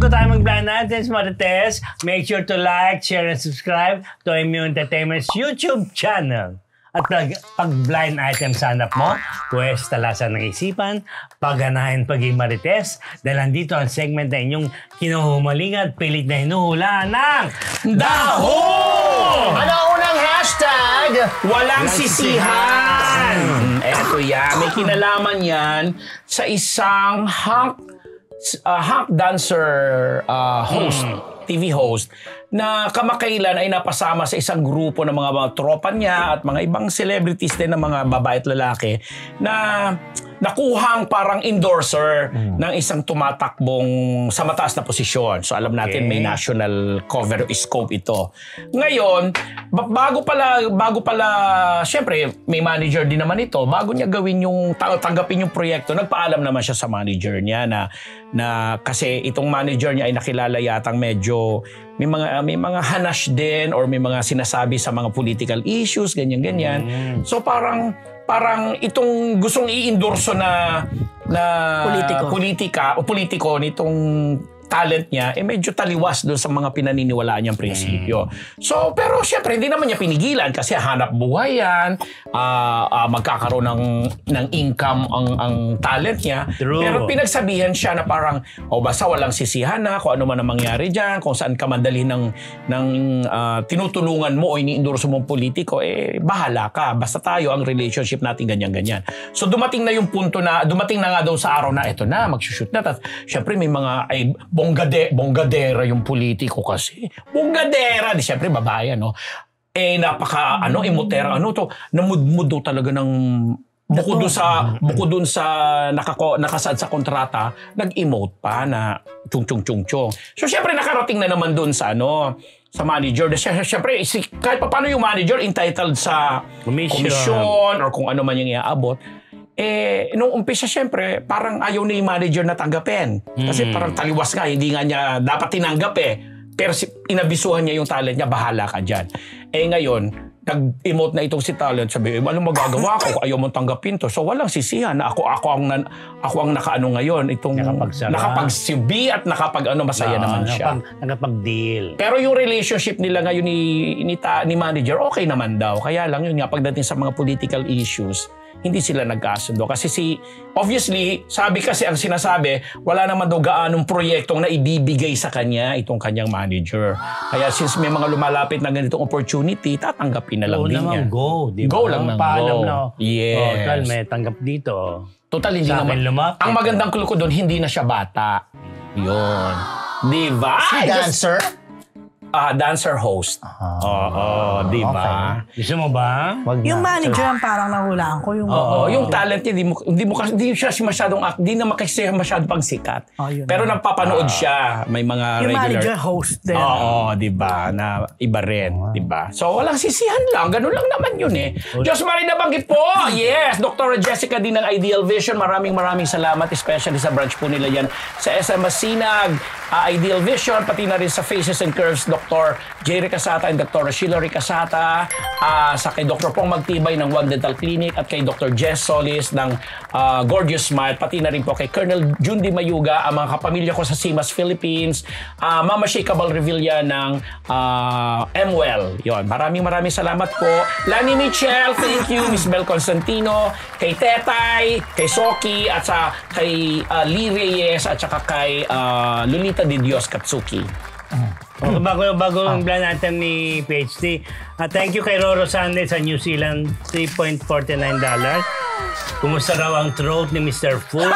bago tayo mag-blind items, Marites, make sure to like, share, and subscribe to MU Entertainment's YouTube channel. At pag blind item sanap mo, pwes talasan ng isipan, pagganahin paging Marites, dahil nandito ang segment na inyong kinuhumalingan at pilit na hinuhula ng DAHO! Ano unang hashtag? Walang sisihan! Eto yan, may kinalaman yan sa isang hunk dancer host, TV host, na kamakailan ay napasama sa isang grupo ng mga tropa niya at mga ibang celebrities din ng mga babae at lalaki na nakuhang parang endorser ng isang tumatakbong sa mataas na posisyon. So alam natin may national cover scope ito. Ngayon, bago pala syempre may manager din naman ito. Bago niya gawin yung tanggapin yung proyekto, nagpaalam naman siya sa manager niya na kasi itong manager niya ay nakilala yatang medyo may mga hanash din or may mga sinasabi sa mga political issues, ganyan-ganyan. So parang itong gustong i-endorso na politiko nitong talent niya, medyo taliwas doon sa mga pinaniniwalaan niyang prinsipyo. So, pero syempre, hindi naman niya pinigilan kasi hanap buhay yan, magkakaroon ng income ang talent niya. True. Pero pinagsabihan siya na parang, basta walang sisihan na kung ano man ang mangyari dyan, kung saan ka mandalhin ng tinutulungan mo o ini-endorso mong politiko, bahala ka. Basta tayo, ang relationship natin ganyan-ganyan. So, dumating na nga daw sa araw na ito na, mag-shoot na. Tapos, syempre, may mga, bonggadera yung politiko kasi. Bonggadera, di syempre babae, no? Imotera, namudmud daw talaga ng bukod dun sa nakasad sa kontrata, nag-emote pa na chung-chung-chung-chung. So syempre nakarating na naman dun sa manager. Syempre, kahit pa paano yung manager entitled sa commission or kung ano man yung iaabot. Nung umpisa, syempre, parang ayaw ni manager na tanggapin. Kasi parang taliwas nga, hindi nga niya dapat tinanggap Pero inabisuhan niya yung talent niya, bahala ka dyan. Ngayon, nag-emote na itong si talent, sabi, anong magagawa ko kung ayaw mong tanggapin to? So walang sisihan na ako ang nakaano ngayon, itong nakapagsibi at masaya naman siya. Nakapag-deal. Pero yung relationship nila ngayon ni manager, okay naman daw. Kaya lang yun nga, pagdating sa mga political issues, hindi sila nagkasundo. Kasi obviously, ang sinasabi, wala naman daw gaanong proyektong na ibibigay sa kanya itong kanyang manager. Kaya since may mga lumalapit na ganitong opportunity, tatanggapin na lang din niya. Go, di ba? Go lang ng go. Yes. Total, may tanggap dito. Total, hindi naman. Ang magandang clue ko doon, hindi na siya bata. Yun. Di ba? Si dancer? Dancer host. Di ba? Okay. Gusto mo ba? Yung manager ang parang nahulaan ko. Yung talent niya, hindi siya masyadong hindi naman kasi masyadong pang sikat. Pero napapanood siya. May mga yung regular. Manager host din. Di ba? Na iba rin. Di ba? So, walang sisihan lang. Ganun lang naman yun Diyos Marie nabanggit po. Yes. Dr. Jessica din ng Ideal Vision. Maraming salamat. Especially sa branch po nila yan. Sa SM Masinag, Ideal Vision. Pati na rin sa Faces and Curves, Dr. J. Ricasata and Dr. Sheila Ricasata, sa kay Dr. Pong Magtibay ng Wag Dental Clinic at kay Dr. Jess Solis ng Gorgeous Smile, pati na rin po kay Colonel Jundi Mayuga, ang mga kapamilya ko sa Simas, Philippines, Mama Shakeable Revilla ng MWell. Yon. Maraming salamat po. Lani Michelle, thank you. Miss Bel Constantino, kay Tetay, kay Soki, at kay Lee Reyes, at saka kay Lolita de Dios Katsuki. Bago ang blind item ni PhD. Thank you kay Roro Sande sa New Zealand, $3.49. Kumusta raw ang throat ni Mr. Full?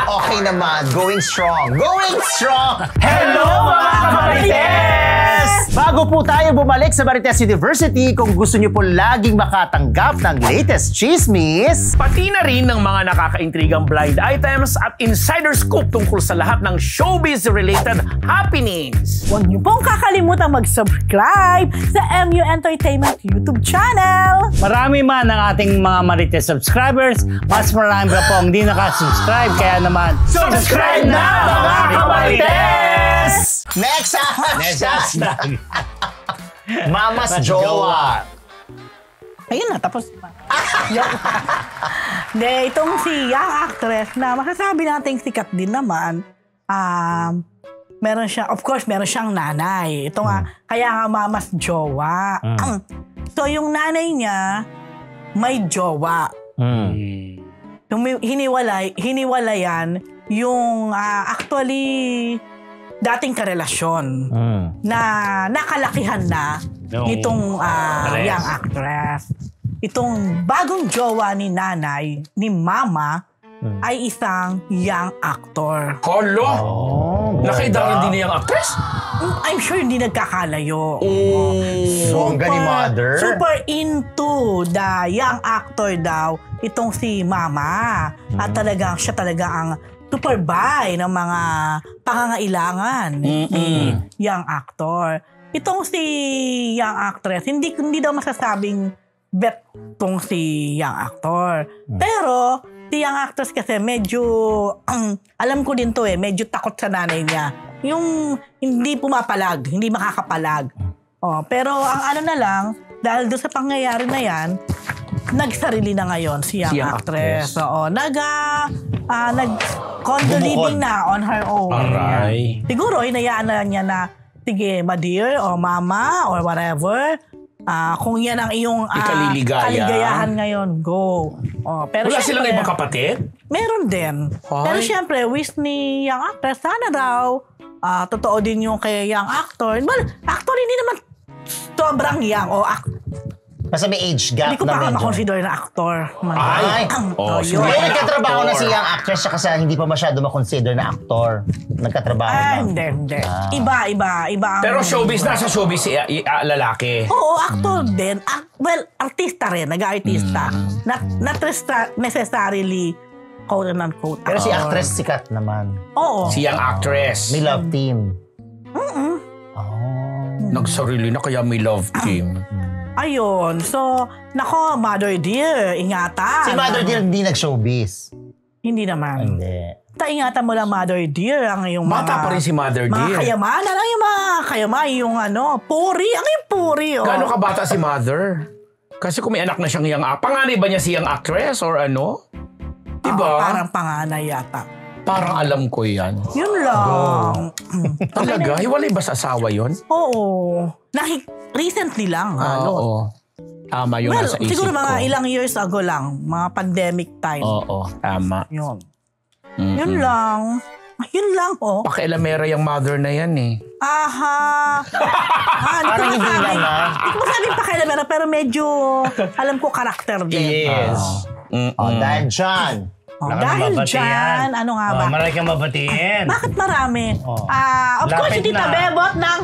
Okay naman. Going strong. Going strong! Hello mga Marites! Bago po tayo bumalik sa Marites University, kung gusto niyo po laging makatanggap ng latest chismis, pati na rin ng mga nakakaintrigang blind items at insider scoop tungkol sa lahat ng showbiz-related happenings. Huwag niyo pong kakalimutan mag-subscribe sa MU Entertainment YouTube channel. Marami man ang ating mga Marites subscribers, mas marami pa po ang hindi nakasubscribe. Kaya naman, subscribe na mga Marites! Next hashtag! Mama's Jowa. Ayun na, tapos. De, itong si young actress na masasabi nating sikat din naman, meron siya, of course, meron siyang nanay. Ito nga, kaya nga mama's jowa. So, yung nanay niya, may jowa. Hiniwalayan yung actually dating karelasyon na nakalakihan na nitong young actress. Itong bagong jowa ni nanay, ni mama, ay isang young actor. Kolo! Nakaidang din niya yung actress? I'm sure hindi nagkakalayo. Bongga ni mother. Super into the young actor daw itong si mama. At siya talaga ang super buy ng mga pangangailangan ni young actor. Itong si young actress, hindi daw masasabing bet tong si young actor. Pero si young actress kasi medyo, alam ko din to medyo takot sa nanay niya. Yung hindi pumapalag, hindi makakapalag. Pero ang ano na lang, dahil doon sa pangyayari na yan, nagsarili na ngayon si young actress. Oo, nag-condo living na on her own. Aray. Siguro, hinayaan na niya na, sige, ma dear, o mama, or whatever, kung yan ang iyong kaligayahan ngayon, go. Pero wala silang ibang kapatid? Meron din. Pero syempre, wish ni young actress, sana daw, totoo din yung kay young actor. Well, actor hindi naman sobrang young o Basta may age gap na hindi ko pa medyo. makonsider na actor. Yun. May nagkatrabaho na si young actress siya kasi hindi pa masyado makonsider na actor. Nagkatrabaho na. Hindi. Iba ang... Pero showbiz, nasa showbiz si lalaki. Oo, actor din. Well, artista rin. Nag-artista. Not necessarily quote-unquote Pero si actress sikat naman. Oo. Si young actress. May love team. Nagsarili na kaya may love team. Ayun. So, nako, Mother Dear, ingatan. Si Mother Dear hindi nag-showbiz. Hindi naman. Hindi. Ingatan mo lang, Mother Dear, ang iyong Mata pa rin si Mother mga Dear. kayamanan. Ang yung mga kayamanan, yung puri. Ang yung puri, Gaano kabata si Mother? Kasi kung may anak na siyang young actress. Panganay ba niya si young actress or ano? Diba? Parang panganay yata. Parang alam ko yan. Yun lang. Talaga? Hiwalay ba sa asawa yun? Oo. Recently lang. Oo. Tama yung nasa isip siguro mga ko. ilang years ago lang. Mga pandemic time. Oo, tama. Yun. Yun lang. Yun lang, Pakialamera yung mother na yan eh. Aha. Parang hindi naman. Hindi ko masabing pakialamera pero medyo alam ko karakter din. Yes. Dahil dyan. Dahil dyan, ano nga ba? Marami kang mabatiin. Bakit marami? Of course, Lapit si Tita na. Bebot ng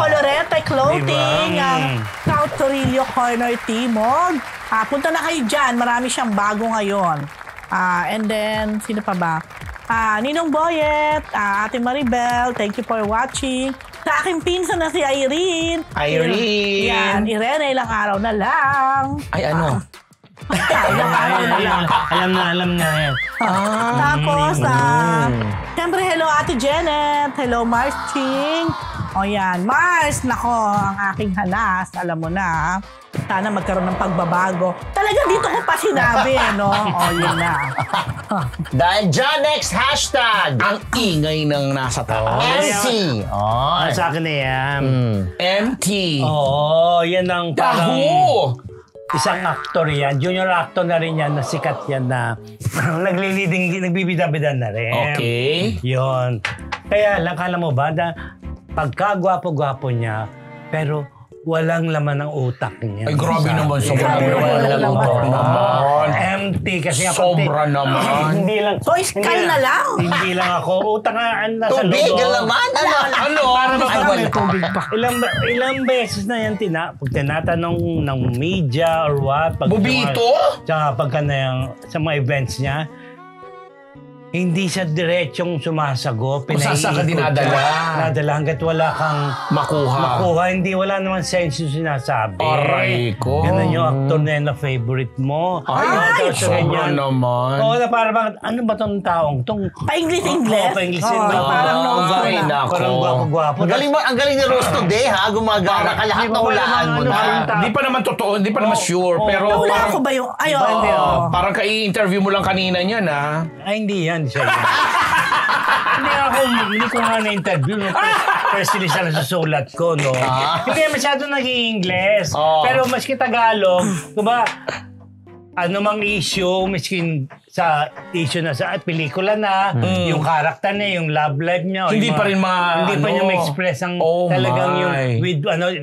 Colorete Clothing, Diba? ang South Torillo Corner Timog. Punta na kayo dyan. Marami siyang bago ngayon. And then, sino pa ba? Ninong Boyet, Ate Maribel, thank you for watching. Sa aking pinsan na si Irene. Irene! Yan, Irene, ilang araw na lang. Ay ano? Ilang araw na lang. Alam na yan. Tapos, siyempre, hello Ate Janet. Hello Mars Ching. O yan, Mars, nako, ang aking hanas. Alam mo na, sana magkaroon ng pagbabago. Talaga dito ko pa sinabi, no? O, yun na. Dahil dyan, next hashtag. Ang ingay ng nasa taas. MC. Sa akin na yan. MT. Oo, yan ang parang... Taho! Isang actor yan. Junior actor na rin yan. Na sikat yan na nagbibida-bida na rin. Okay. Yun. Kaya lang, kala mo ba na pagka-gwapo-gwapo niya, pero walang laman ng utak niya. Ay, grabe naman. Sobrang Grabe, walang walang utak naman. Empty kasi nga. Sobra naman. Hindi lang. So, Sky na lang. Hindi lang ako. Utak nga nasa Tubig, loob. laman. Ano? Para Ay, tubig pa. Ilang beses na yan pag tinatanong ng media or what. Bubito? Tsaka pagka na yung, sa mga events niya, hindi siya diretsong sumasagot. Kung saan ka dinadala. Dinadala hanggat wala kang Makuha. Hindi, wala naman sense yung sinasabi. Aray ko. Ganun yung actor na yun na favorite mo. Ay, sobra naman. Oo, na parang, ano ba tong taong? Pa-English-English? Oo, pa-English. Parang no. Ay, nako. Parang gwapo-gwapo. Ang galing ni Rose today, ha? Gumagana ka lahat na hulaan mo na. Di pa naman totoo, di pa naman sure. Pero Nawala ko ba yung... Ay, Iba, hindi, oo. parang ka-i-interview mo lang kanina niyan, ha? Ay, hindi yan siya. Hindi ko nga na-interview. No? First release na nasusulat ko, no? Hindi masyado naging-Ingles. Pero maski Tagalog, diba, ano mang issue, miskin sa issue na sa pelikula na, yung karakter niya, yung love life niya, hindi pa rin hindi pa niya ma-express ang talagang yung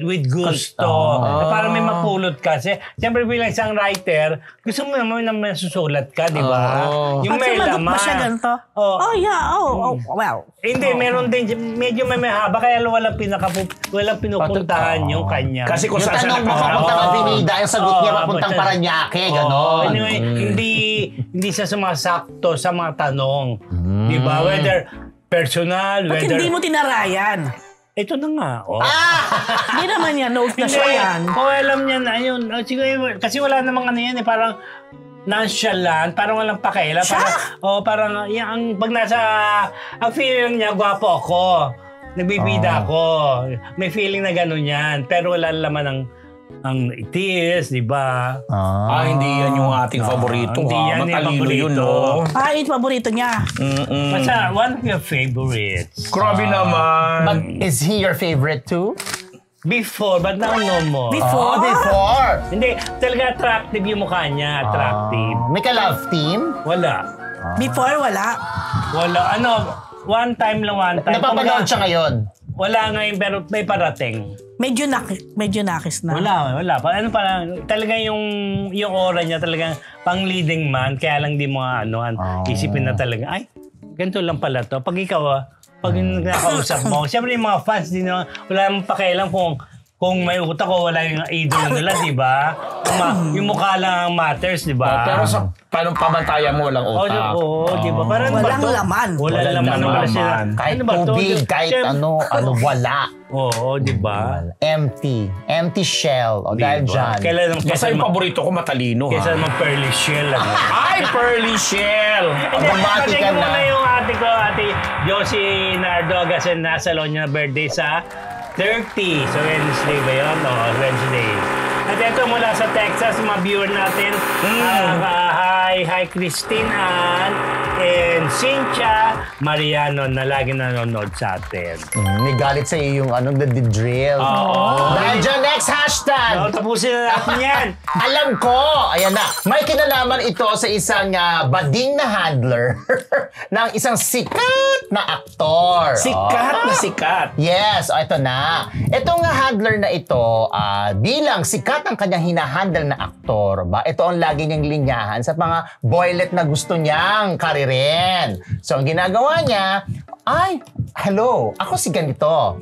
with gusto. Na parang may mapulot ka. Siyempre bilang isang writer, gusto mo naman na masusulat ka, di ba? Yung may laman. Ba siya ganito? Well. Hindi, meron din, medyo may haba, kaya walang pinupuntahan yung kanya. Kasi kung saan siya tanong mo, papuntang Avenida, yung sagot niya papuntang Paranaque, gano'n. Anyway, hindi siya sumasakto sa mga tanong. Di ba? Whether personal, Ba't whether... hindi mo tinarayan? Ito na nga. Hindi naman yan, note na siya yan. Alam niya na yun. Siguro, kasi wala namang ano yan, parang nonchalant, parang walang pakialam. Parang ang pag nasa, ang feeling niya, gwapo ako. Nagbibida ako. May feeling na gano'n yan. Pero wala naman ang itis, di ba? Hindi yan yung ating paborito. Hindi yan yung Matalino paborito. yun, no? Yung paborito niya. Basta, one of your favorites. Grabe naman. But is he your favorite too? Before, but now no more. Before. Hindi, talaga attractive yung mukha niya. Attractive. May ka-love team? Wala. Before, wala. One time. Napapanood siya ngayon? Wala ngayon, pero may parating. Medyo nakis na. Wala. Talaga yung aura niya talagang pang leading man, kaya lang di mo isipin na talaga, ay, ganito lang pala to. Pag ikaw, pag yung nakausap mo, siyempre yung mga fans, wala namang pakialam kung may utak o wala yung idol nila, di ba? Yung mukha lang ang matters, di ba? Pero sa paano pamantayan mo walang utak? Di ba? Parang walang laman. Walang laman. Kahit tubig, kahit wala. Oo, di ba? Empty shell. Dahil dyan. Basta yung paborito ko matalino. Kesa naman pearly shell. Ay, pearly shell! Bumati ka na. Muna yung ate Josie Nardo kasi nasa niya birthday sa 30. So Wednesday ba yun? Wednesday. At ito mula sa Texas, mga viewer natin. Hi Christine Ann and Cynthia Mariano na lagi nanonood sa atin. May galit sa iyo yung nagdi-drill. Dahil dyan, next hashtag. Tapusin na natin yan. Alam ko, ayan na, may kinalaman ito sa isang bading na handler ng isang sikat na aktor. Sikat na sikat. Yes, ito na. Itong handler na ito, bilang sikat ang kanyang hinahandle na aktor, ito ang lagi niyang linyahan sa mga boylet na gusto niyang karirin. So, ang ginagawa niya, hello, ako si ganito.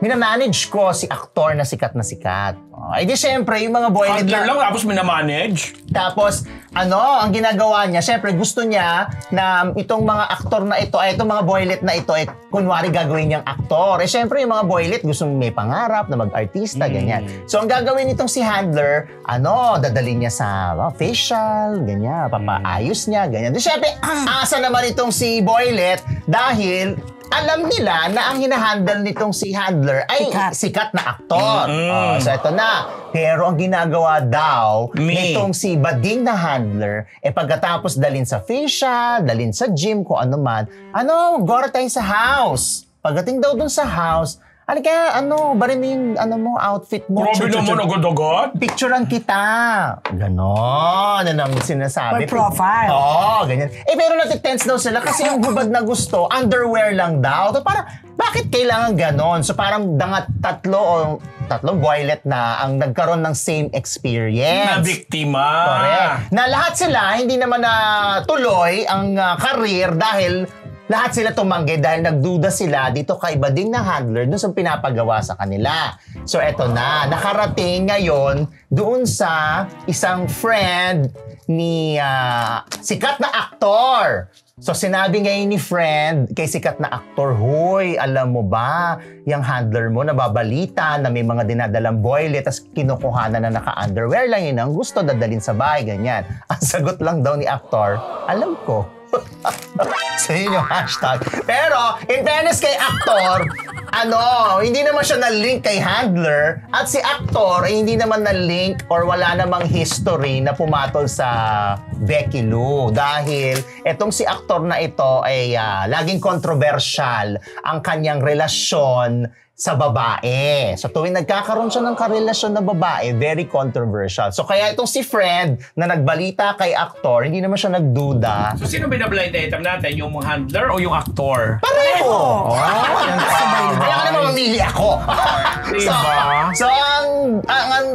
Minamanage ko si aktor na sikat. Ay di syempre, yung mga boylet handler lang, tapos minamanage? Tapos, ang ginagawa niya, syempre gusto niya na itong mga aktor na ito, itong mga boylet na ito, kunwari gagawin niyang aktor. Syempre, yung mga boylet gusto may pangarap na mag-artista, ganyan. So, ang gagawin nitong si handler, dadalhin niya sa facial, ganyan, papaayos niya, ganyan. Di syempre, asa naman itong si boylet dahil alam nila na ang hinahandle nitong si handler ay sikat na aktor. So, ito na. Pero ang ginagawa daw nitong si bading na handler, pagkatapos dalhin sa facial, dalhin sa gym, kung ano man, gora tayo sa house. Pagdating daw dun sa house, barin mo yung outfit mo. Grabe naman, agad-agad. Picturean kita. Ganon. Ang sinasabi. For profile. Ganyan. Pero natitense daw sila kasi yung hubad na gusto, underwear lang daw. So, parang, bakit kailangan ganon? So, parang tatlong boylet na ang nagkaroon ng same experience. Na biktima. Correct. Na lahat sila, hindi naman na tuloy ang career dahil lahat sila tumanggi dahil nagduda sila dito kay bading na handler dun sa pinapagawa sa kanila. So eto na, nakarating ngayon doon sa isang friend ni sikat na aktor. So sinabi ngayon ni friend kay sikat na aktor, hoy, alam mo ba, yung handler mo nababalita na may mga dinadalang boylet tas kinukuhanan na naka-underwear lang yun ang gusto dadalhin sa bahay, ganyan. Ang sagot lang daw ni aktor, alam ko. So yun yung hashtag. Pero, in fairness kay aktor, hindi naman siya na-link kay Handler at si aktor ay hindi naman na-link or wala namang history na pumatol sa Becky Lou dahil etong si aktor na ito ay laging controversial ang kanyang relasyon sa babae. So tuwing nagkakaroon siya ng karelasyon na babae, very controversial. So kaya itong si Fred na nagbalita kay aktor, hindi naman siya nagduda. So sino binablind item natin? Yung handler o yung aktor? Pareho! Kaya ka naman mamili ako. So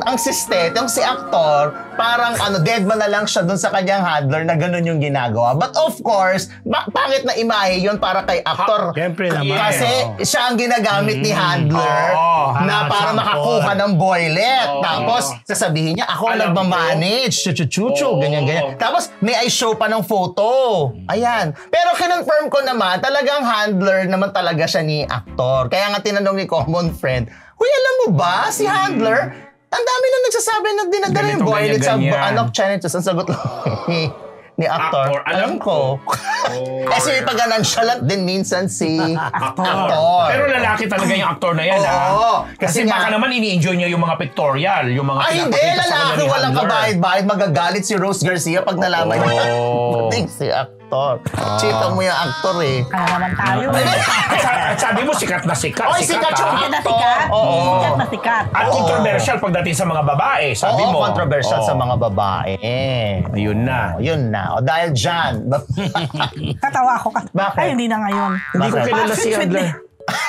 ang siste, yung si aktor, parang dead man na lang siya dun sa kanyang handler na ganun yung ginagawa. But of course, pangit na imahe yun para kay aktor. Siyempre naman. Kasi siya ang ginagamit ni handler na para makakuha ng boylet. Tapos sasabihin niya, ako ang nagmamanage. Chuchu, ganyan. Tapos may I show pa ng photo. Ayan. Pero kinonfirm ko naman, talagang handler naman talaga siya ni aktor. Kaya nga tinanong ni common friend, huy, alam mo ba, si handler, ang dami na nagsasabi na dinadala yung boylet sa challenges. Ang sagot lang ni aktor, alam ko. Kasi pag-nonchalant din minsan si aktor. Pero lalaki talaga yung aktor na yan, Kasi baka naman ini-enjoy niya yung mga pictorial, yung mga hindi, lalaki, walang kabayad-bayad. Magagalit si Rose Garcia pag nalaman niya. Si aktor. Chita mo yung aktor eh. Kaya naman tayo. At sabi mo, sikat na sikat. Sikat yung Sikat na sikat. Sikat na sikat. At controversial pagdating sa mga babae, sabi mo. Controversial sa mga babae. Ayun na. Yun na. Dahil dyan. Katawa ako. Bakit? Ay, hindi na ngayon. Hindi ko kilala si Handler.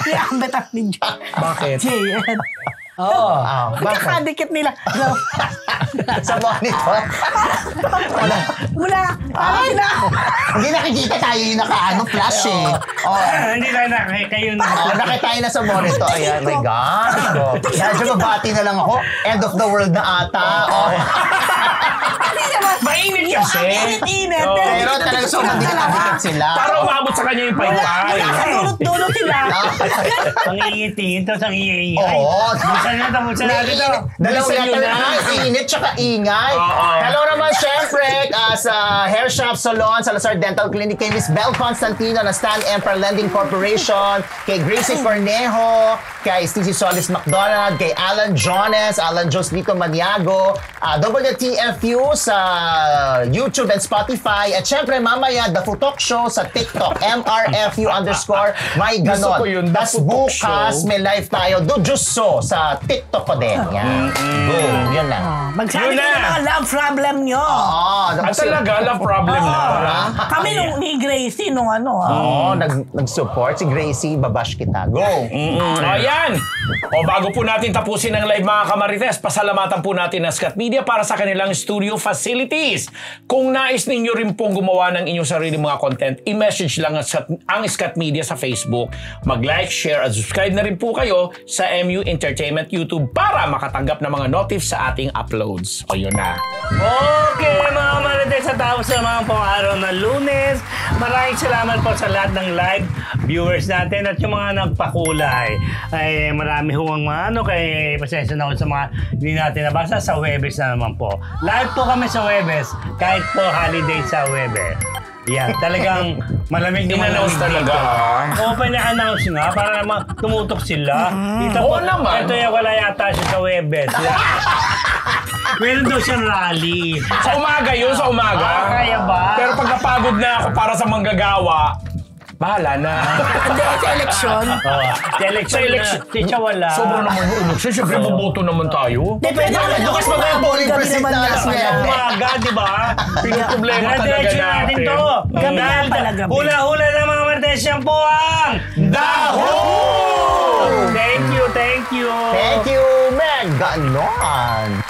Si Ambet ang ninja. Bakit? JN. Bakit? Kakadikit nila. Sa monitor. Mula. Sila. Hindi nakikita tayo yung flash eh. Hindi tayo kayo na. Nakita tayo na sa monitor. Ayan, my God. Medyo mabati na lang ako. End of the world na ata. Mainit kasi. Init. Pero talagang sobrang dikit sila. Para umabot sa kanya yung paypay. Dulot sila. Pangingitin, tapos ang iingay. Busan na tapusan natin ito. Dalawang letter, init tsaka ingay. Hello naman syempre sa Hair Shop Salon, Salazar Dental Clinic, kay Miss Belle Constantino na Stan Emperor Lending Corporation, kay Gracie Cornejo, kay Stacey Solis McDonald, kay Alan Jones Lito Maniago, WTFU sa YouTube and Spotify, at syempre mamaya The Futok Show sa TikTok, MRFU_ may ganon. Gusto ko yun, Tas bukas may live tayo, Dujuso sa TikTok ko din. Yan. Boom. Yun na. Magsabi ko ng mga love problem nyo. At talaga, love problem na. Kami ni Gracie nung nag-support si Gracie, babash kita. Go! Ayan! Bago po natin tapusin ang live mga kamarites, pasalamatan po natin ang Scat Media para sa kanilang studio facilities. Kung nais ninyo rin pong gumawa ng inyong sarili mga content, i-message lang ang Scat Media sa Facebook. Mag-like, share at subscribe na rin po kayo sa MU Entertainment YouTube para makatanggap ng mga notifs sa ating uploads. O yun na. Okay mga marites, sa tapos sa mga pong araw na Lunes, maraming salamat po sa lahat ng live viewers natin at yung mga nagpakulay. Ay marami huwang mga kay pasensya na ako sa mga hindi natin nabasa. Sa Webes na naman po. Live po kami sa Webes, kahit po holiday sa Webes. Yan, talagang malamig naman In-announce talaga. Open na announce nga para naman tumutok sila. Oo naman. Ito yung wala yata siya sa Webes. Meron daw siyang rally. Sa umaga yun, sa umaga. Kaya ba? Pero pagkapagod na ako para sa manggagawa, bahala na. Hindi, sa eleksyon. Sa eleksyon. Siya wala. Sobrang naman yung eleksyon. Siyempre, maboto naman tayo. Depende na Bukas pa ba yung polling precinct na alas niya? Umaga, di ba? Pinoproblema talaga natin to. natin. Gabi. Hula-hula na mga Martes, yan po ang Daho! Thank you. Thank you, Meg. Ganon.